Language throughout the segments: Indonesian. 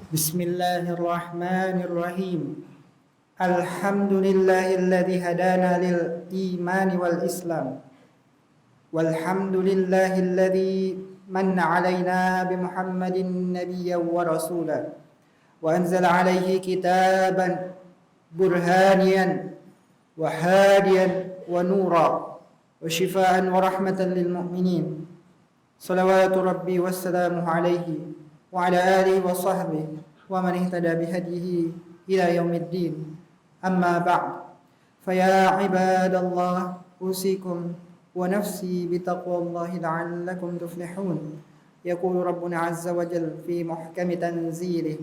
Bismillahirrahmanirrahim. Alhamdulillahilladzi hadana lil imani wal islam. Walhamdulillahilladzi manna alaina bi Muhammadin nabiyyan wa rasula wa anzala alaihi kitaban burhaniyan wa hadiyan wa nura wa shifaa'an wa rahmatan lil mu'minin. Salawatu rabbi wassalamu alaihi wa ala alihi wa sahbihi wa man ihtada bihadihi ila yaumiddin. Amma ba'd. Faya ibadallah, usikum wa nafsi bitaqwallahi la'allakum tuflihun. Yaqulu rabbuna azza wa jalla fi muhkami tanzilih.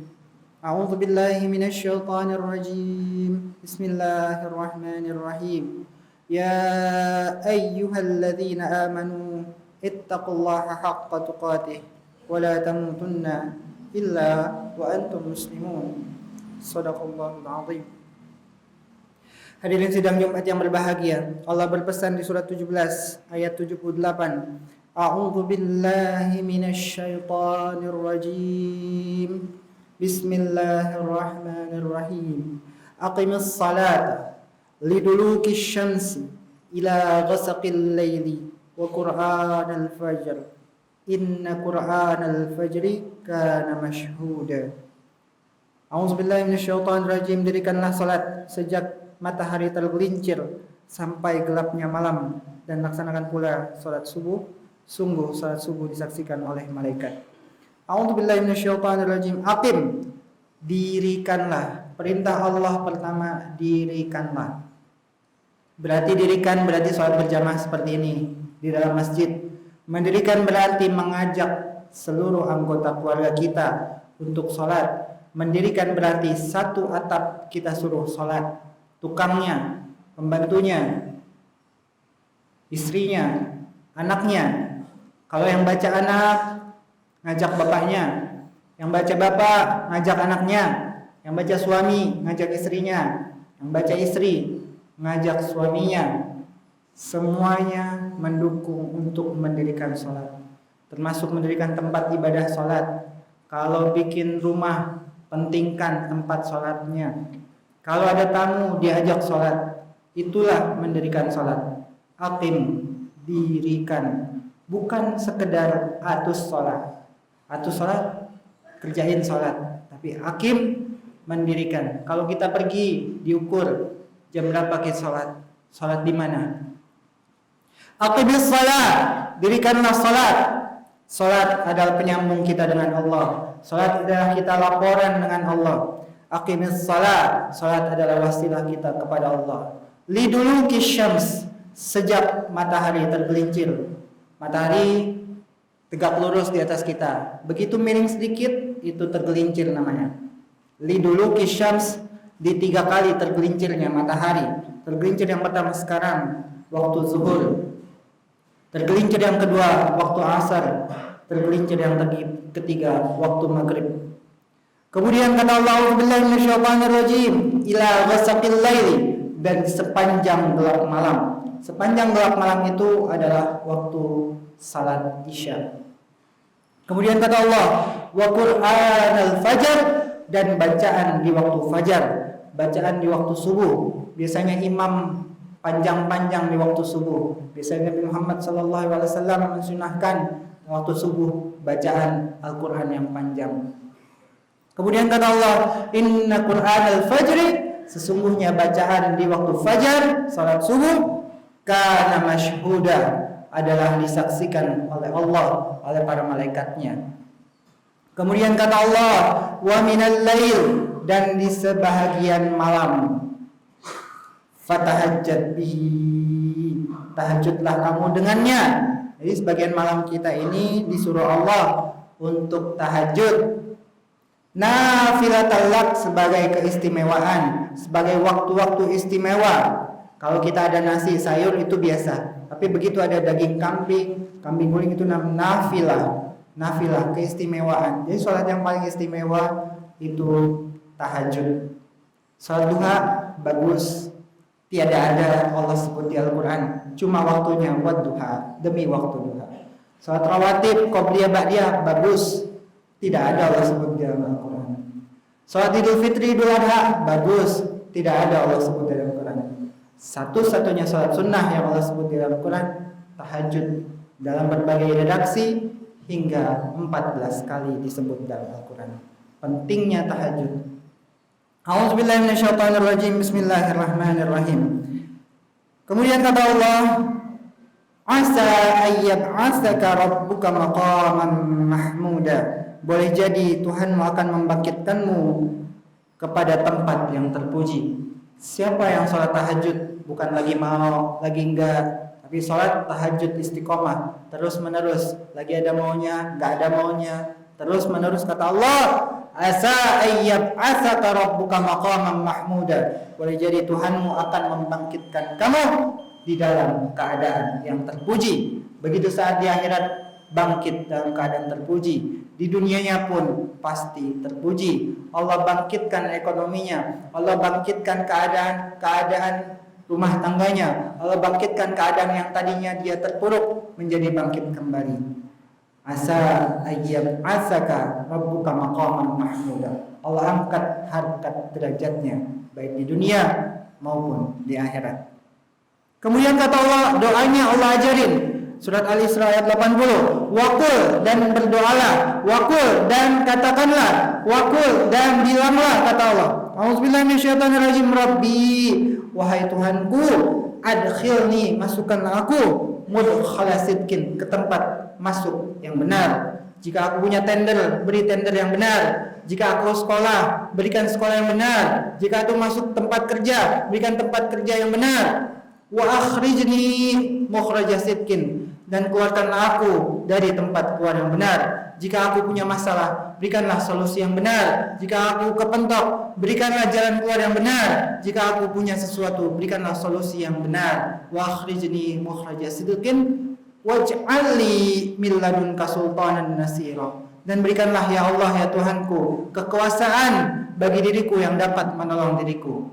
A'udzu billahi minasy syaithanir rajim. Bismillahirrahmanirrahim. Ya ayyuhalladzina amanu ittaqullaha haqqa tuqatih wa la tamutunna illa wa antum muslimun. Shadaqallahul azim. Hadirin sidang Jumat yang berbahagia, Allah berpesan di surat 17 ayat 78. A'udzu billahi minasy syaithanir rajim. Bismillahirrahmanirrahim. Aqimis salata lidulukish syamsi ila ghasaqil laili wa qur'anal fajr. Inna qur'anal fajri kana mashhuda. A'udzubillahi minasyaitonir rajim. Dirikanlah salat sejak matahari tergelincir sampai gelapnya malam, dan laksanakan pula salat subuh. Sungguh salat subuh disaksikan oleh malaikat. A'udzubillahi minasyaitonir rajim. Aqim, dirikanlah. Perintah Allah pertama, dirikanlah. Berarti dirikan berarti salat berjamaah seperti ini di dalam masjid. Mendirikan berarti mengajak seluruh anggota keluarga kita untuk sholat. Mendirikan berarti satu atap kita suruh sholat. Tukangnya, pembantunya, istrinya, anaknya. Kalau yang baca anak, ngajak bapaknya. Yang baca bapak, ngajak anaknya. Yang baca suami, ngajak istrinya. Yang baca istri, ngajak suaminya. Semuanya mendukung untuk mendirikan sholat, termasuk mendirikan tempat ibadah sholat. Kalau bikin rumah, pentingkan tempat sholatnya. Kalau ada tamu, diajak sholat. Itulah mendirikan sholat. Aqim, dirikan. Bukan sekedar atus sholat. Atus sholat, kerjain sholat. Tapi aqim, mendirikan. Kalau kita pergi, diukur jam berapa kita sholat. Sholat di mana? Aqimis salat, dirikanlah salat. Salat adalah penyambung kita dengan Allah. Salat adalah kita laporan dengan Allah. Aqimis salat, salat adalah wasilah kita kepada Allah. Liduluki syams, sejak matahari tergelincir. Matahari tegak lurus di atas kita. Begitu miring sedikit, itu tergelincir namanya. Liduluki syams, di 3 kali tergelincirnya matahari. Tergelincir yang pertama sekarang, waktu zuhur. Tergelincir yang kedua waktu asar. Tergelincir yang ketiga waktu maghrib. Kemudian kata Allah, a'udzubillahi minasyaitonir rajim, ila ghasaqil laili, dan sepanjang gelap malam. Sepanjang gelap malam itu adalah waktu salat Isya. Kemudian kata Allah, wa qur'anal fajr, dan bacaan di waktu fajar, bacaan di waktu subuh. Biasanya imam panjang-panjang di waktu subuh. Biasanya Nabi Muhammad SAW mensunahkan waktu subuh bacaan Al-Quran yang panjang. Kemudian kata Allah, inna Qur'anal fajri, sesungguhnya bacaan di waktu fajar, salat subuh, kana mashhuda, adalah disaksikan oleh Allah, oleh para malaikatnya. Kemudian kata Allah, wa minal lail, dan di sebahagian malam, fatahajjat bihi, tahajudlah kamu dengannya. Jadi sebagian malam kita ini disuruh Allah untuk tahajud. Nafilatal lak, sebagai keistimewaan, sebagai waktu-waktu istimewa. Kalau kita ada nasi sayur itu biasa, tapi begitu ada daging kambing, kambing guling, itu namanya nafilah, keistimewaan. Jadi sholat yang paling istimewa itu tahajud. Sholat duha bagus, tiada ada Allah sebut di Al-Quran, cuma waktunya wadduha, demi waktu duha. Salat rawatib, qobliyah, ba'diyah bagus, tidak ada Allah sebut di dalam Al-Quran. Salat Idul Fitri, Idul Adha, bagus. Tidak ada Allah sebut dalam Quran. Satu-satunya salat sunnah yang Allah sebut di dalam Quran, tahajud. Dalam berbagai redaksi hingga 14 kali disebut dalam Al-Quran. Pentingnya tahajud. A'udzubillahi minasyaitonirrajim. Bismillahirrahmanirrahim. Kemudian kata Allah, asa ayyab'atsaka rabbuka maqaman mahmuda. Boleh jadi Tuhanmu akan membangkitkanmu kepada tempat yang terpuji. Siapa yang sholat tahajud bukan lagi mau, lagi enggak, tapi sholat tahajud istiqomah terus menerus, lagi ada maunya, enggak ada maunya, terus menerus, kata Allah, asa ayyab'atsaka rabbuka maqaman mahmuda. Boleh jadi Tuhanmu akan membangkitkan kamu di dalam keadaan yang terpuji. Begitu saat di akhirat bangkit dalam keadaan terpuji, di dunianya pun pasti terpuji. Allah bangkitkan ekonominya, Allah bangkitkan keadaan rumah tangganya, Allah bangkitkan keadaan yang tadinya dia terpuruk menjadi bangkit kembali. Asa ayyab'atsaka rabbuka maqaman mahmuda. Allah angkat harkat derajatnya baik di dunia maupun di akhirat. Kemudian kata Allah, doanya Allah ajarin. Surat Al-Isra ayat 80. Waqul, dan berdoalah. Waqul, dan katakanlah. Waqul, dan bilanglah, kata Allah. A'udzubillahi minasyaitonirrajim. Rabbi, wahai Tuhanku, adkhilni, masukkanlah aku, mudkhala sidqin, ke tempat masuk yang benar. Jika aku punya tender, beri tender yang benar. Jika aku sekolah, berikan sekolah yang benar. Jika aku masuk tempat kerja, berikan tempat kerja yang benar. Wa akhrijni mukhraja sidqin, dan keluarkanlah aku dari tempat keluar yang benar. Jika aku punya masalah, berikanlah solusi yang benar. Jika aku kepentok, berikanlah jalan keluar yang benar. Jika aku punya sesuatu, berikanlah solusi yang benar. Wa akhrijni mukhraja sidqin waj'alni min ladunka sultanan nasira, dan berikanlah ya Allah, ya Tuhanku, kekuasaan bagi diriku yang dapat menolong diriku.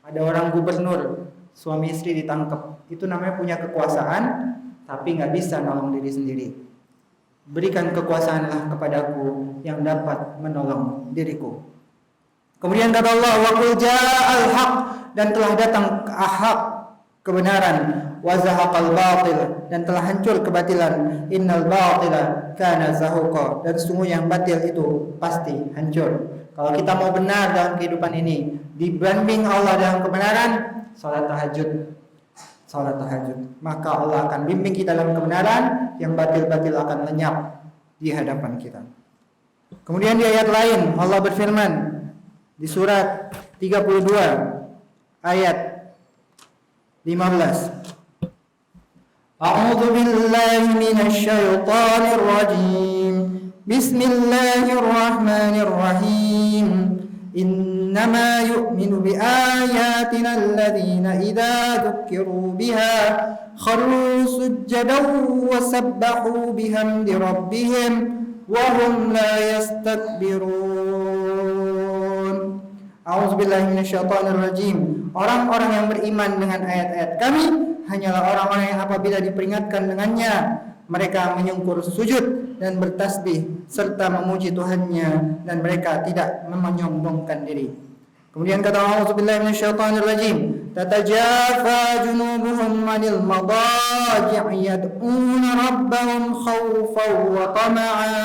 Ada orang gubernur, suami istri ditangkap, itu namanya punya kekuasaan tapi nggak bisa nolong diri sendiri. Berikan kekuasaanlah kepadaku yang dapat menolong diriku. Kemudian kata Allah, wa qul ja'al haq, dan telah datang hak, kebenaran, wa zahaqal batil, dan telah hancur kebatilan. Innal batila kana zahuqa, dan sesungguhnya yang batil itu pasti hancur. Kalau kita mau benar dalam kehidupan ini, dibanding Allah dalam kebenaran, salat tahajud, maka Allah akan bimbing kita dalam kebenaran, yang batil-batil akan lenyap di hadapan kita. Kemudian di ayat lain Allah berfirman di surat 32 ayat 15. A'udzu billahi minasy syaithanir rajim. Bismillahirrahmanirrahim. Innama yu'minu bi ayatina alladhina idza dzukkiru biha kharru sujjadan wa sabbahu bihamdi rabbihim wa hum la yastakbirun. A'udzubillahi minasyaitonir rajim. Orang-orang yang beriman dengan ayat-ayat kami hanyalah orang-orang yang apabila diperingatkan dengannya, mereka menyungkur sujud dan bertasbih serta memuji Tuhannya, dan mereka tidak menyombongkan diri. Kemudian kata Allah, a'udzubillahi minasyaitonir rajim, tatajafa junubuhum 'anil madaji' yad'una rabbahum khaufan wa tama'a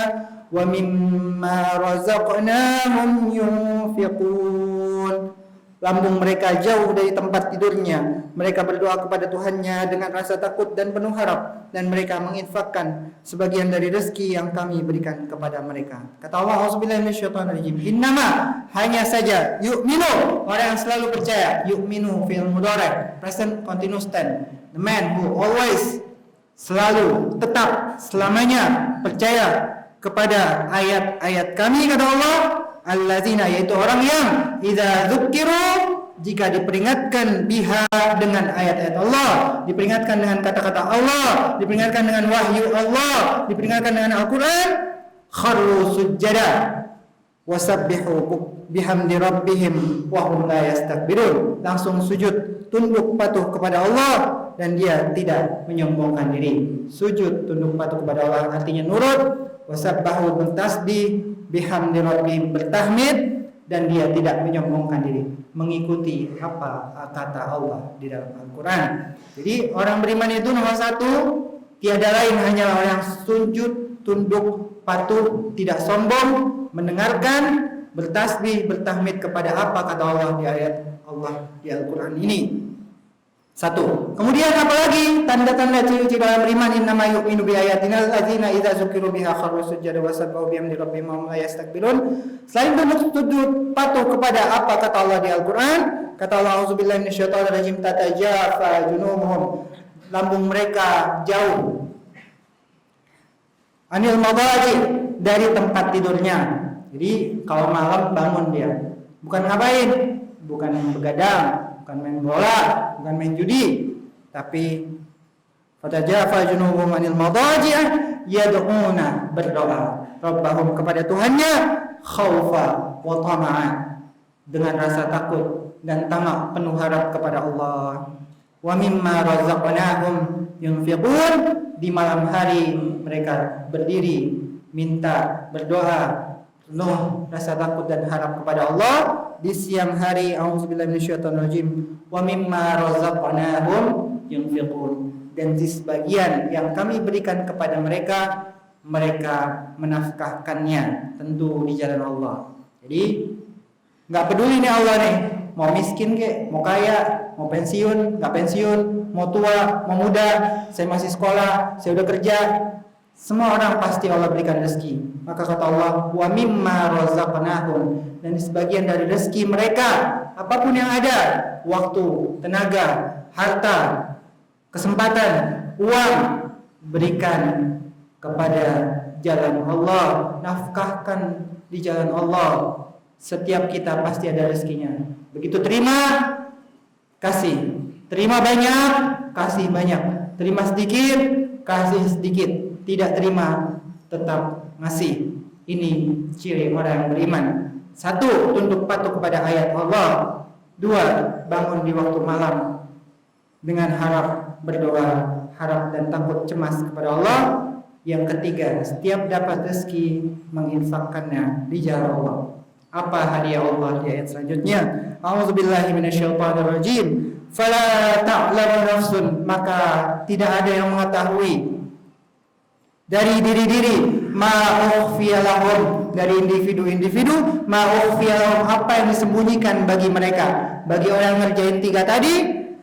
wa mimma razaqnahum yunfiqun. Lambung mereka jauh dari tempat tidurnya. Mereka berdoa kepada Tuhannya dengan rasa takut dan penuh harap, dan mereka menginfakkan sebagian dari rezeki yang kami berikan kepada mereka. Kata Allah, a'udzubillahi minasyaitonirrajim, innama, hanya saja, yu'minu, orang yang selalu percaya. Yu'minu fil mudhari', present continuous tense, the man who always, selalu, tetap, selamanya percaya kepada ayat-ayat kami, kata Allah, allazina, yaitu orang yang idza dzukkiru, jika diperingatkan biha, dengan ayat-ayat Allah, diperingatkan dengan kata-kata Allah, diperingatkan dengan wahyu Allah, diperingatkan dengan Al-Quran, kharru sujjada wasabbihu bihamdi rabbihim wa hum la yastakbirun, langsung sujud, tunduk patuh kepada Allah, dan dia tidak menyombongkan diri. Sujud, tunduk patuh kepada Allah artinya nurut, wasabbahu bertasbih, bihamdi rabbihim bertahmid, dan dia tidak menyombongkan diri, mengikuti apa kata Allah di dalam Al-Quran. Jadi orang beriman itu nomor satu, tiada lain hanya orang yang sujud, tunduk, patuh, tidak sombong, mendengarkan, bertasbih, bertahmid kepada apa kata Allah di ayat Allah di Al-Quran ini. Satu. Kemudian apalagi tanda-tanda ciri-ciri orang beriman, innama yu'minu bi ayatina allazina idza zukiru biha kharru sujada wa sabbahu bihamdi rabbihim wa hum la yastakbirun. Selain sujud patuh kepada apa kata Allah di Al-Qur'an, kata Allah auzubillahi minasyaitonir rajim, tatajafa junubuhum, lambung mereka jauh anil madaji, dari tempat tidurnya. Jadi kalau malam bangun dia, bukan ngapain? Bukan begadang, bukan main bola, bukan main judi, tapi fatajafa junubuhum anil madaji yad'una, berdoa rabbahum, kepada Tuhannya, khaufa wa tama'an, dengan rasa takut dan tamak, penuh harap kepada Allah. Wa mimma razaqnahum yunfiqun, di malam hari mereka berdiri minta, berdoa penuh rasa takut dan harap kepada Allah. Di siang hari auzubillahi minasyaitonirrajim, wa mimma razaqnahum yunfiqun, dan di sebagian yang kami berikan kepada mereka, mereka menafkahkannya, tentu di jalan Allah. Jadi nggak peduli nih Allah nih, mau miskin kek, mau kaya, mau pensiun, nggak pensiun, mau tua, mau muda, saya masih sekolah, saya udah kerja, semua orang pasti Allah berikan rezeki. Maka kata Allah, wa mimma razaqnahum, dan sebagian dari rezeki mereka, apapun yang ada, waktu, tenaga, harta, kesempatan, uang, berikan kepada jalan Allah, nafkahkan di jalan Allah. Setiap kita pasti ada rezekinya. Begitu terima, kasih. Terima banyak, kasih banyak. Terima sedikit, kasih sedikit. Tidak terima, tetap ngasih. Ini ciri orang yang beriman. Satu, tunduk patuh kepada ayat Allah. Dua, bangun di waktu malam dengan harap, berdoa, harap dan takut cemas kepada Allah. Yang ketiga, setiap dapat rezeki menginfakkannya di jalan Allah. Apa hadiah Allah di ayat selanjutnya? A'udzubillahi minasyaitonirrajim. Fala ta'lamu nafsun, maka tidak ada yang mengetahui dari diri-diri, ma ukhfiya lahum, dari individu-individu, ma ukhfiya lahum, apa yang disembunyikan bagi mereka. Bagi orang yang ngerjain tiga tadi,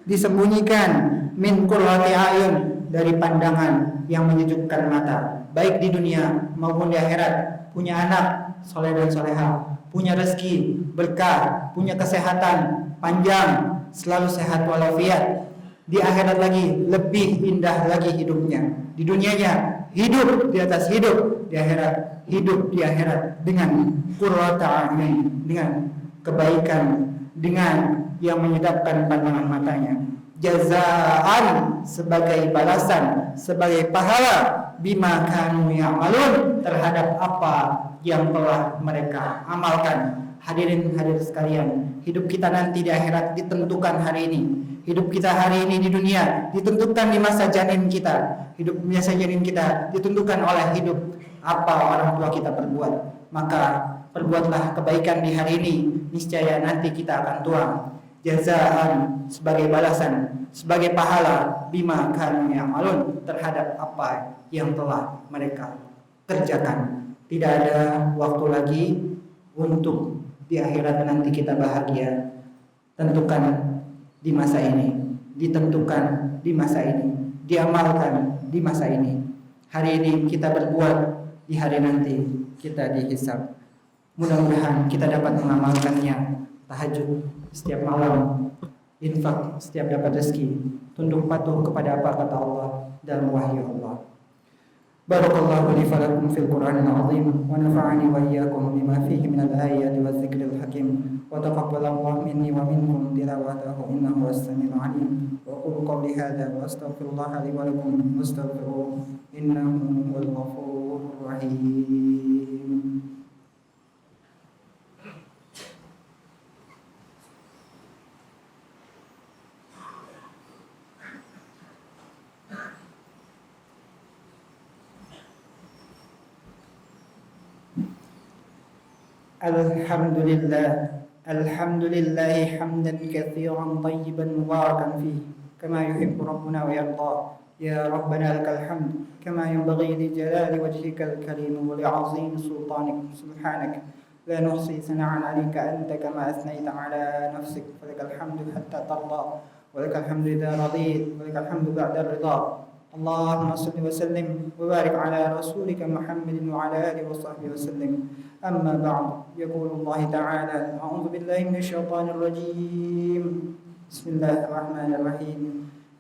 disembunyikan min qurrati ayun, dari pandangan yang menyejukkan mata, baik di dunia maupun di akhirat. Punya anak soleh dan soleha, punya rezeki berkah, punya kesehatan panjang, selalu sehat walafiat. Di akhirat lagi lebih indah lagi hidupnya. Di dunianya hidup di atas hidup, di akhirat hidup di akhirat dengan qurrata a'yun, dengan kebaikan, dengan yang menyedapkan pandangan matanya. Jazaan, sebagai balasan, sebagai pahala, bima kanu ya'malun, terhadap apa yang telah mereka amalkan. Hadirin hadirin sekalian, hidup kita nanti di akhirat ditentukan hari ini. Hidup kita hari ini di dunia ditentukan di masa janin kita. Hidup masa janin kita ditentukan oleh hidup apa orang tua kita perbuat. Maka perbuatlah kebaikan di hari ini, niscaya nanti kita akan tuang. Jazaan, sebagai balasan, sebagai pahala, bima kanu ya'malun, terhadap apa yang telah mereka kerjakan. Tidak ada waktu lagi untuk di akhirat nanti kita bahagia. Tentukan di masa ini, ditentukan di masa ini, diamalkan di masa ini. Hari ini kita berbuat, di hari nanti kita dihisab. Mudah-mudahan kita dapat mengamalkannya. Tahajud setiap malam, infak setiap dapat rezeki, tunduk patuh kepada apa kata Allah dalam wahyu Allah. Barakallahu li falakum fil Qur'anil azim, wa nafa'ani wa iyyakum bima fihi minal ayati waz zikril hakim, wa taqabbalallahu minni wa minkum tilawatahu innahu was-sami'ul 'alim. Wa qulu qawli hadza wa astaghfirullaha li wa lakum wastaghfiruhu innahu huwal ghafurur rahim. الحمد لله. الحمد لله حمدا كثيرا طيبا مباركا فيه كما يحب ربنا ويرضى. يا ربنا لك الحمد كما ينبغي لجلال وجهك الكريم ولعظيم سلطانك. سبحانك لا نحصي ثناء عليك أنت كما أثنيت على نفسك. فلك الحمد حتى ترضى، ولك الحمد إذا رضيت، ولك الحمد بعد الرضا. اللهم صل وسلم وبارك على رسولك محمد وعلى آله وصحبه وسلم. أما بعد، يقول الله تعالى: أعوذ بالله من الشيطان الرجيم. بسم الله الرحمن الرحيم.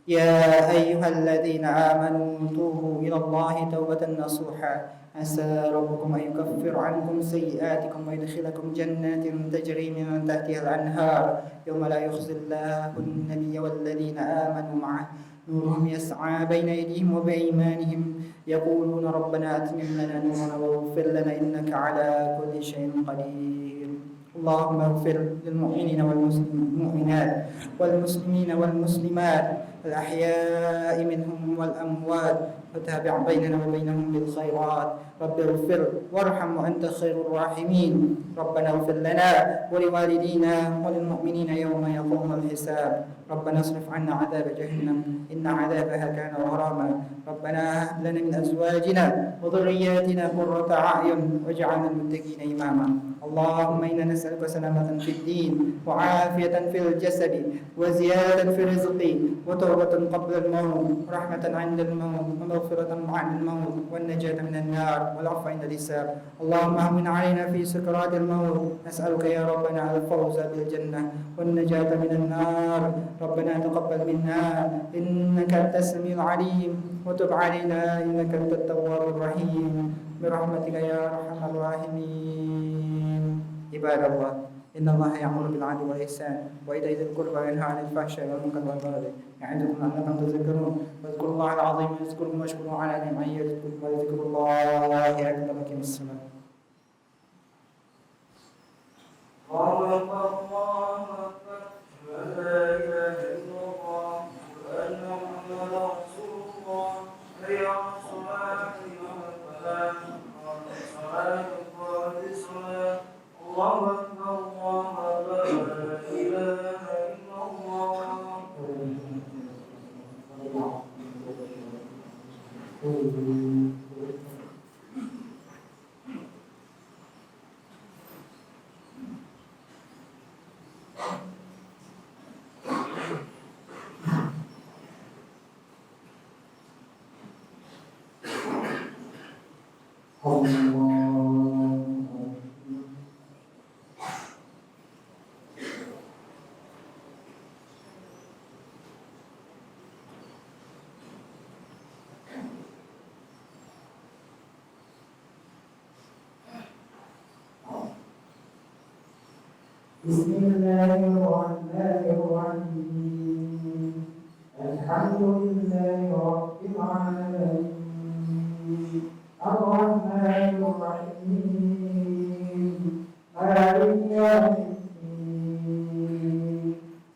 يا أيها الذين آمنوا توبوا إلى الله توبة نصوحا عسى ربكم أن يكفر عنكم سيئاتكم ويدخلكم جنات تجري من تحتها الأنهار يوم لا يخزي الله النبي والذين آمنوا معه نورهم يسعى بين أيديهم وبأيمانهم يقولون ربنا أتمم لنا نورنا واغفر لنا إنك على كل شيء قدير. اللهم اغفر للمؤمنين والمؤمنات والمسلمين والمسلمات الأحياء منهم والأموات وتابع بيننا وبينهم بالخيرات. رب اغفر وارحم وأنت خير الراحمين. ربنا اغفر لنا ولوالدينا وللمؤمنين يوم يقوم الحساب. ربنا اصرف عنا عذاب جهنم إن عذابها كان غراما. ربنا هب لنا من أزواجنا وذرياتنا قرة أعين واجعلنا للمتقين إماما. اللهم إنا نسألك سلامة في الدين وعافية في الجسد وزيادة في الرزق وتوبة قبل الموت ورحمة عند الموت ومغفرة بعد الموت والنجاة من النار والعفو عند الحساب. اللهم هون علينا في سكرات الموت. نسألك يا ربنا الفوز بالجنة والنجاة من النار. ربنا تقبل منا إنك أنت السميع العليم وتب علينا إنك أنت التواب الرحيم برحمتك يا أرحم الراحمين. عباد الله، إن الله يأمر بالعدل والإحسان وإيتاء ذي القربى وينهى عن الفحشاء والمنكر والبغي يعظكم لعلكم تذكرون. واذكروا الله العظيم يذكركم واشكروه على نعمه يزدكم ولذكر الله أكبر. أقم الصلاة. الله أكبر الله أكبر لا إله إلا الله وأن محمدا رسول الله. حي على الصلاة حي على الفلاح قد الصلاة قد الصلاة. الله أكبر الله أكبر لا إله إلا الله. بسم الله الرحمن الرحيم. الحمد لله رب العالمين الرحمن الرحيم مالك يوم الدين.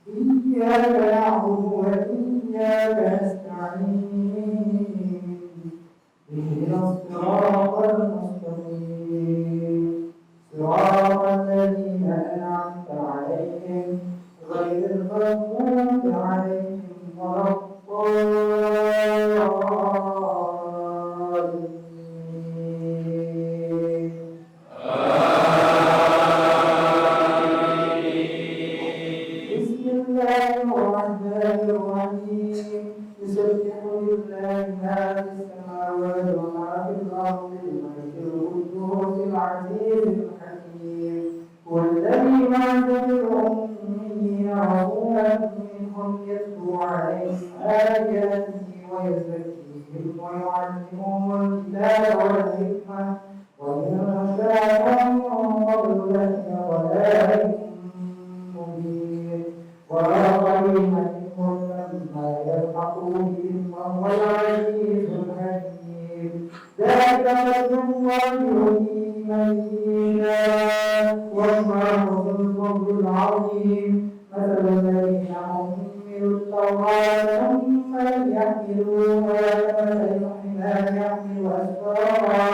إياك نعبد وإياك نستعين. اهدنا الصراط المستقيم صراط الذين أنعمت عليهم غير المغضوب عليهم ولا الضالين. بسم الله الرحمن الرحيم. يسبح لله ما في السماوات وما في الأرض الملك القدوس العزيز الحكيم. هو الذي بعث في الأميين رسولا منهم يتلو عليهم آياته ويزكيهم ويعلمهم الكتاب والحكمة وإن كانوا من قبل لفي ضلال مبين. وآخرين منهم لما يلحقوا بهم وهو العزيز الحكيم. ذلك فضل الله يؤتيه من يشاء والله ذو الفضل العظيم. مثل الذين حملوا التوراة ثم لم يحملوها كمثل الحمار يحمل أسفارا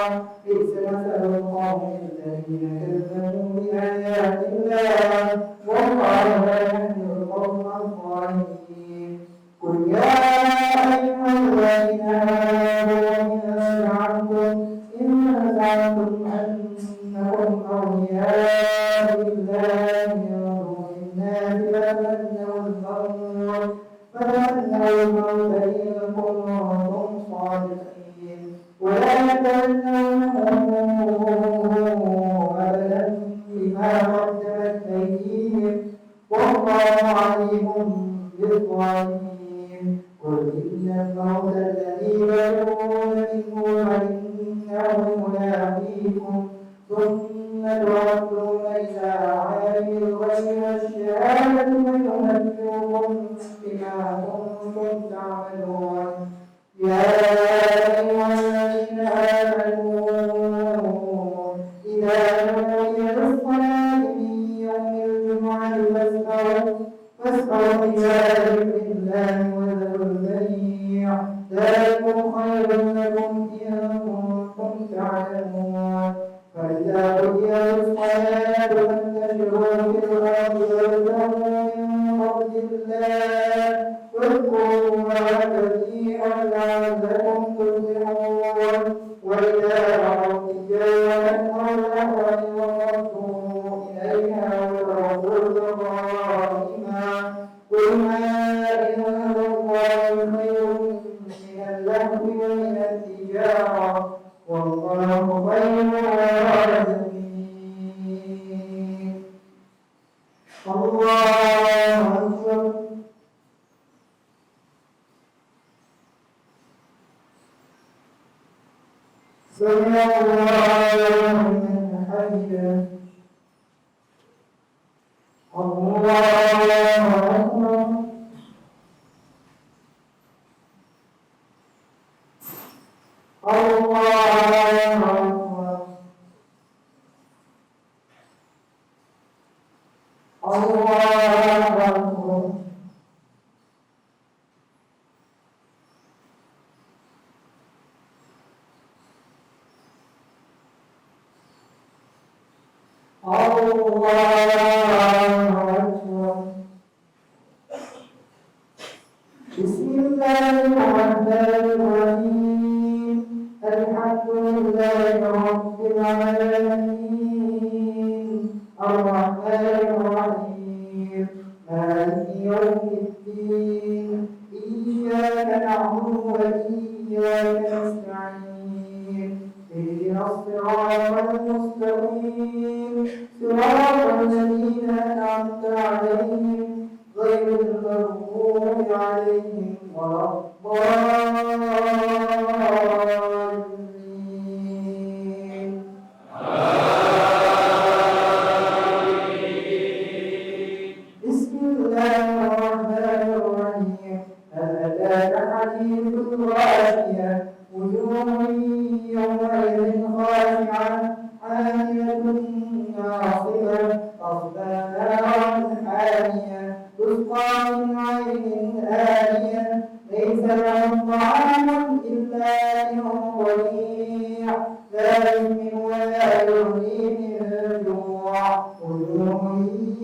بئس مثل القوم الذين الذين كذبوا بآيات الله والله لا يهدي القوم الظالمين. قل يا أيها الذين آمنوا إن زعمتم أنكم أولياء لله من دون الناس فتمنوا الموت إن كنتم صادقين ولا يتمنونه أبدا بما قدمت أيديهم والله عليم بالظالمين. قل إن الموت الذي تدعون منه فإنه ملاقيكم ثم تردون إلى عالم الغيب والشهادة فينبئكم بما كنتم تعملون. يا أيها الذين آمنوا إذا نودي للصلاة من يوم الجمعة فاسعوا إلى ذكر الله وذروا البيع ذلكم خير لكم إن كنتم تعلمون. فإذا قضيت الصلاة فانتشروا في الأرض وابتغوا من فضل الله واذكروا الله كثيرا لعلكم تفلحون. وإذا رأوا تجارة أو لهوا انفضوا إليها وتركوك قائما قل ما عند الله خير من اللهو ومن التجارة والله خير الرازقين. الله أكبر. سمع الله لمن حمده. الله أكبر. بسم الله الرحمن الرحيم. الحمد لله رب العالمين الرحمن الرحيم مالك يوم الدين إياك نعبد وإياك نستعين اهدنا الصراط المستقيم صراط الذين أنعمت عليهم غير المغضوب عليهم ولا الضالين. بسم الله الرحمن الرحيم. هل أتاك حديث الغاشية وجوه يومئذ خاشعة عاملة ناصبة تصلى نارا حامية تسقى من عين آنية ليس لهم طعام إلا من ضريع لا يسمن ولا يغني من جوع وجوه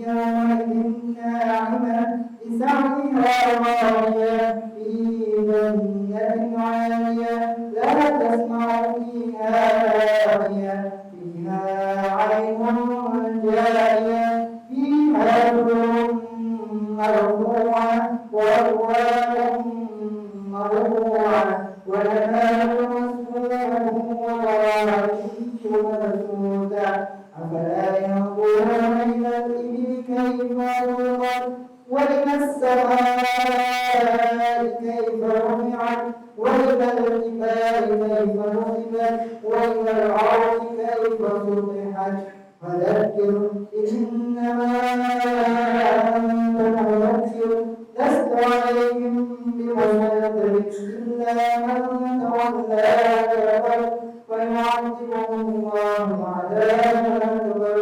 يومئذ ناعمة لسعيها راضية في جنة عالية لا تسمع فيها لاغية فيها عين جارية فيها سرر مرفوعة وأكواب مرفوعة ونمارق مسفوحة وغرابيب مبثوثة أفلا ينظرون إلى الإبل كيف خلقت وإلى السماء كيف رفعت وإلى الجبال كيف نصبت وإلى الأرض كيف سطحت فذكر إنما أنت مذكر لست عليهم بمسيطر إلا من تولى كفر فيعذبه الله عذابا أكبر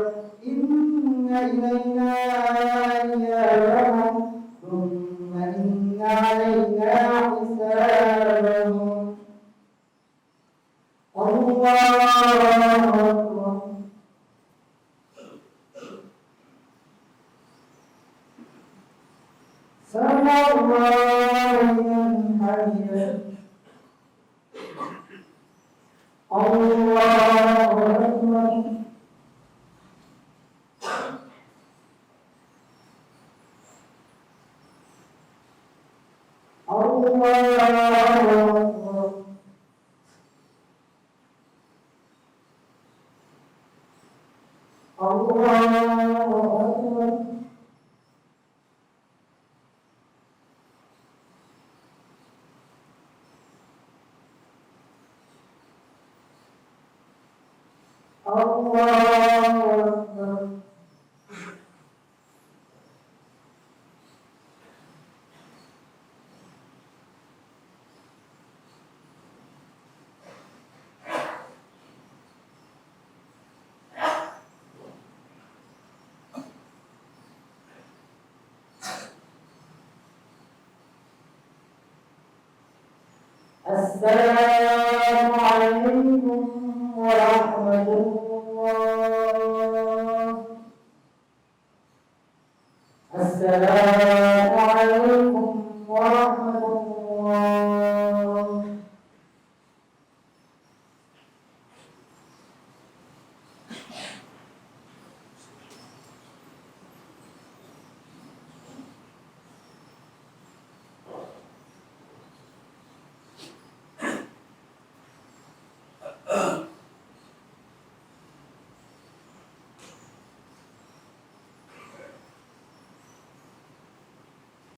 إن إلينا إيابهم ثم إن علينا حسابهم. الله أكبر. لمن حمده الله أكبر السلام عليكم ورحمة الله. السلام عليكم